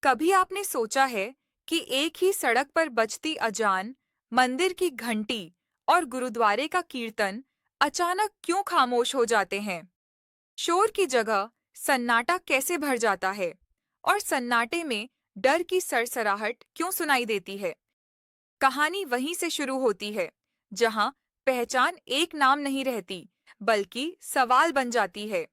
कभी आपने सोचा है कि एक ही सड़क पर बजती अजान, मंदिर की घंटी और गुरुद्वारे का कीर्तन अचानक क्यों खामोश हो जाते हैं? शोर की जगह सन्नाटा कैसे भर जाता है? और सन्नाटे में डर की सरसराहट क्यों सुनाई देती है? कहानी वहीं से शुरू होती है, जहां पहचान एक नाम नहीं रहती, बल्कि सवाल बन जाती है।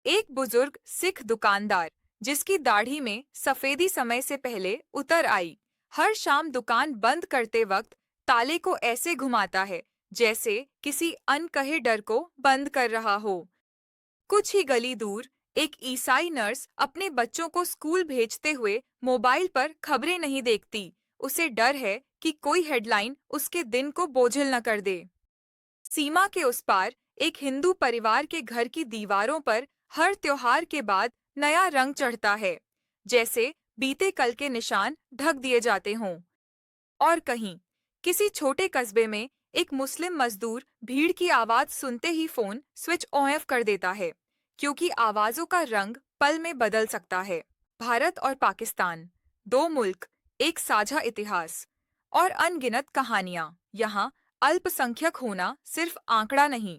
एक बुजुर्ग सिख दुकानदार, जिसकी दाढ़ी में सफेदी समय से पहले उतर आई, हर शाम दुकान बंद करते वक्त ताले को ऐसे घुमाता है जैसे किसी अनकहे डर को बंद कर रहा हो। कुछ ही गली दूर एक ईसाई नर्स अपने बच्चों को स्कूल भेजते हुए मोबाइल पर खबरें नहीं देखती। उसे डर है कि कोई हेडलाइन उसके दिन को बोझिल न कर दे। सीमा के उस पार एक हिंदू परिवार के घर की दीवारों पर हर त्योहार के बाद नया रंग चढ़ता है, जैसे बीते कल के निशान ढक दिए जाते हों। और कहीं किसी छोटे कस्बे में एक मुस्लिम मजदूर भीड़ की आवाज सुनते ही फोन स्विच ऑफ कर देता है, क्योंकि आवाजों का रंग पल में बदल सकता है। भारत और पाकिस्तान, दो मुल्क, एक साझा इतिहास और अनगिनत कहानियां। यहाँ अल्पसंख्यक होना सिर्फ आंकड़ा नहीं,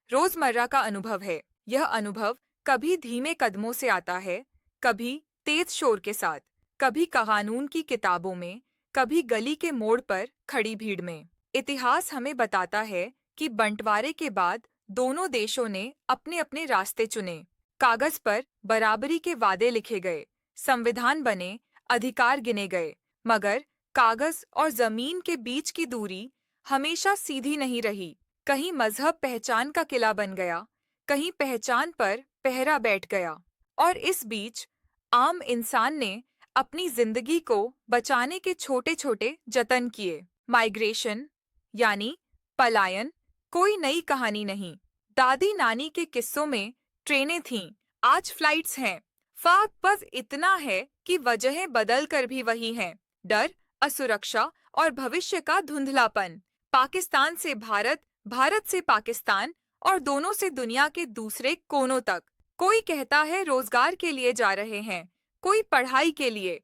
रोजमर्रा का अनुभव है। यह अनुभव कभी धीमे कदमों से आता है, कभी तेज शोर के साथ, कभी कानून की किताबों में, कभी गली के मोड़ पर खड़ी भीड़ में। इतिहास हमें बताता है कि बंटवारे के बाद दोनों देशों ने अपने अपने रास्ते चुने। कागज पर बराबरी के वादे लिखे गए, संविधान बने, अधिकार गिने गए, मगर कागज और जमीन के बीच की दूरी हमेशा सीधी नहीं रही। कहीं मजहब पहचान का किला बन गया, कहीं पहचान पर पहरा बैठ गया, और इस बीच आम इंसान ने अपनी जिंदगी को बचाने के छोटे छोटे जतन किए। माइग्रेशन यानी पलायन कोई नई कहानी नहीं। दादी नानी के किस्सों में ट्रेनें थीं, आज फ्लाइट्स हैं। फर्क बस इतना है कि वजहें बदल कर भी वही हैं। डर, असुरक्षा और भविष्य का धुंधलापन। पाकिस्तान से भारत, भारत से पाकिस्तान और दोनों से दुनिया के दूसरे कोनों तक। कोई कहता है रोजगार के लिए जा रहे हैं, कोई पढ़ाई के लिए,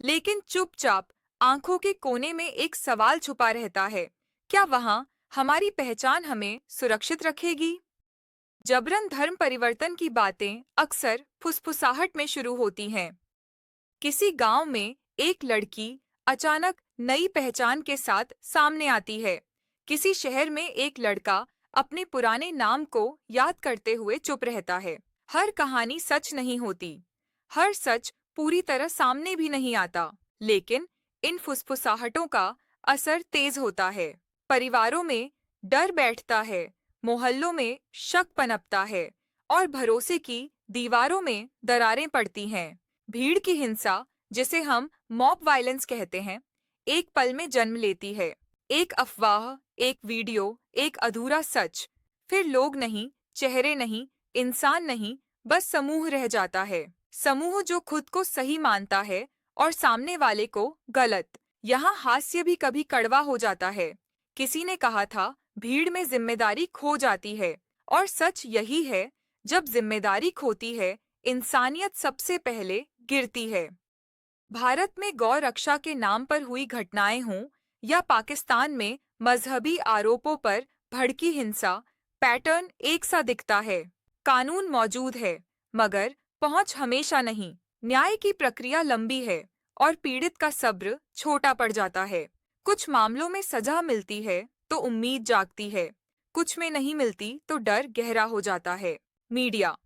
लेकिन चुपचाप आंखों के कोने में एक सवाल छुपा रहता है, क्या वहां हमारी पहचान हमें सुरक्षित रखेगी? जबरन धर्म परिवर्तन की बातें अक्सर फुसफुसाहट में शुरू होती हैं। किसी गांव में एक लड़की अचानक नई पहचान के साथ सामने आती है। किसी शहर में एक लड़का अपने पुराने नाम को याद करते हुए चुप रहता है। हर कहानी सच नहीं होती, हर सच पूरी तरह सामने भी नहीं आता, लेकिन इन फुसफुसाहटों का असर तेज होता है। परिवारों में डर बैठता है, मोहल्लों में शक पनपता है, और भरोसे की दीवारों में दरारें पड़ती हैं। भीड़ की हिंसा, जिसे हम मॉब वायलेंस कहते हैं, एक पल में जन्म लेती है। एक अफवाह, एक वीडियो, एक अधूरा सच, फिर लोग नहीं, चेहरे नहीं, इंसान नहीं, बस समूह रह जाता है। समूह जो खुद को सही मानता है और सामने वाले को गलत। यहाँ हास्य भी कभी कड़वा हो जाता है। किसी ने कहा था, भीड़ में जिम्मेदारी खो जाती है, और सच यही है, जब जिम्मेदारी खोती है, इंसानियत सबसे पहले गिरती है। भारत में गौ रक्षा के नाम पर हुई घटनाएं हों या पाकिस्तान में मजहबी आरोपों पर भड़की हिंसा, पैटर्न एक सा दिखता है। कानून मौजूद है, मगर पहुंच हमेशा नहीं। न्याय की प्रक्रिया लंबी है, और पीड़ित का सब्र छोटा पड़ जाता है। कुछ मामलों में सजा मिलती है तो उम्मीद जागती है, कुछ में नहीं मिलती तो डर गहरा हो जाता है। मीडिया,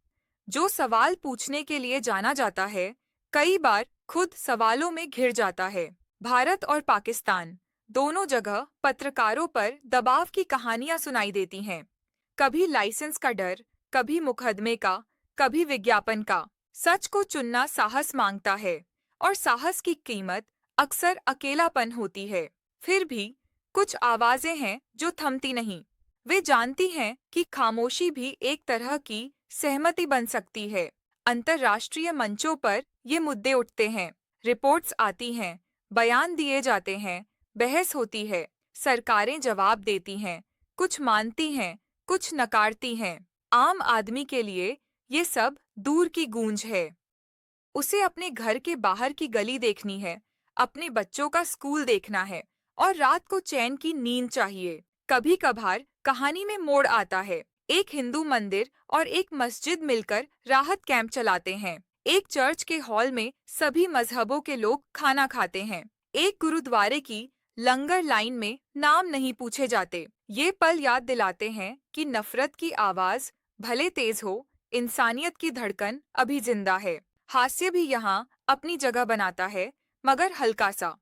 जो सवाल पूछने के लिए जाना जाता है, कई बार खुद सवालों में घिर जाता है। भारत और पाकिस्तान, दोनों जगह पत्रकारों पर दबाव की कहानियां सुनाई देती हैं। कभी लाइसेंस का डर, कभी मुकदमे का, कभी विज्ञापन का। सच को चुनना साहस मांगता है, और साहस की कीमत अक्सर अकेलापन होती है। फिर भी कुछ आवाजें हैं जो थमती नहीं। वे जानती हैं कि खामोशी भी एक तरह की सहमति बन सकती है। अंतर्राष्ट्रीय मंचों पर ये मुद्दे उठते हैं, रिपोर्ट्स आती हैं, बयान दिए जाते हैं, बहस होती है, सरकारें जवाब देती हैं, कुछ मानती हैं, कुछ नकारती हैं। आम आदमी के लिए ये सब दूर की गूंज है। उसे अपने घर के बाहर की गली देखनी है, अपने बच्चों का स्कूल देखना है और रात को चैन की नींद चाहिए। कभी कभार कहानी में मोड़ आता है। एक हिंदू मंदिर और एक मस्जिद मिलकर राहत कैंप चलाते हैं। एक चर्च के हॉल में सभी मजहबों के लोग खाना खाते हैं। एक गुरुद्वारे की लंगर लाइन में नाम नहीं पूछे जाते। ये पल याद दिलाते हैं कि नफरत की आवाज भले तेज हो, इंसानियत की धड़कन अभी जिंदा है। हास्य भी यहाँ अपनी जगह बनाता है, मगर हल्का सा।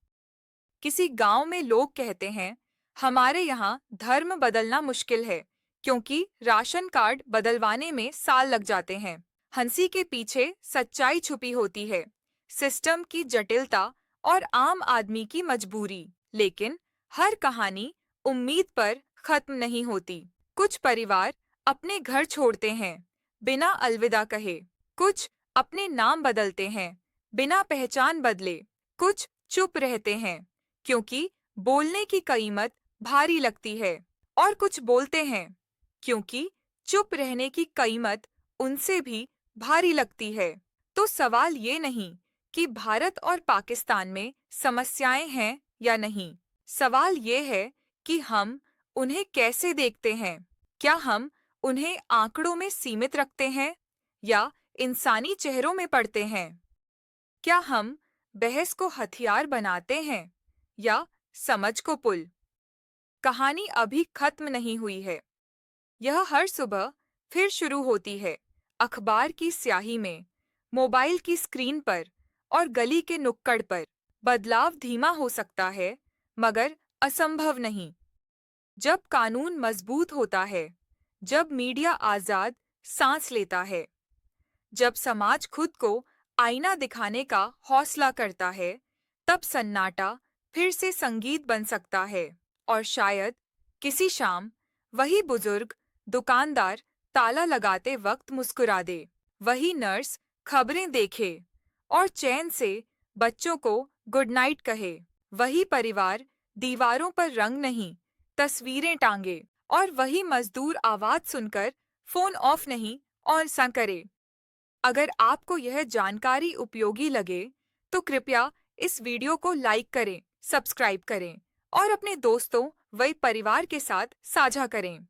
किसी गांव में लोग कहते हैं, हमारे यहाँ धर्म बदलना मुश्किल है, क्योंकि राशन कार्ड बदलवाने में साल लग जाते हैं। हंसी के पीछे सच्चाई छुपी होती है, सिस्टम की जटिलता और आम आदमी की मजबूरी। लेकिन हर कहानी उम्मीद पर खत्म नहीं होती। कुछ परिवार अपने घर छोड़ते हैं बिना अलविदा कहे। कुछ अपने नाम बदलते हैं बिना पहचान बदले। कुछ चुप रहते हैं क्योंकि बोलने की कीमत भारी लगती है, और कुछ बोलते हैं क्योंकि चुप रहने की कीमत उनसे भी भारी लगती है। तो सवाल ये नहीं कि भारत और पाकिस्तान में समस्याएं हैं या नहीं। सवाल ये है कि हम उन्हें कैसे देखते हैं। क्या हम उन्हें आंकड़ों में सीमित रखते हैं या इंसानी चेहरों में पढ़ते हैं? क्या हम बहस को हथियार बनाते हैं या समझ को पुल? कहानी अभी खत्म नहीं हुई है। यह हर सुबह फिर शुरू होती है, अखबार की स्याही में, मोबाइल की स्क्रीन पर और गली के नुक्कड़ पर। बदलाव धीमा हो सकता है, मगर असंभव नहीं। जब कानून मजबूत होता है, जब मीडिया आजाद सांस लेता है, जब समाज खुद को आईना दिखाने का हौसला करता है, तब सन्नाटा फिर से संगीत बन सकता है। और शायद किसी शाम वही बुजुर्ग दुकानदार ताला लगाते वक्त मुस्कुरा दे, वही नर्स खबरें देखे और चैन से बच्चों को गुड नाइट कहे, वही परिवार दीवारों पर रंग नहीं तस्वीरें टांगे, और वही मजदूर आवाज सुनकर फोन ऑफ नहीं ऑन सा करे। अगर आपको यह जानकारी उपयोगी लगे, तो कृपया इस वीडियो को लाइक करें, सब्सक्राइब करें और अपने दोस्तों व परिवार के साथ साझा करें।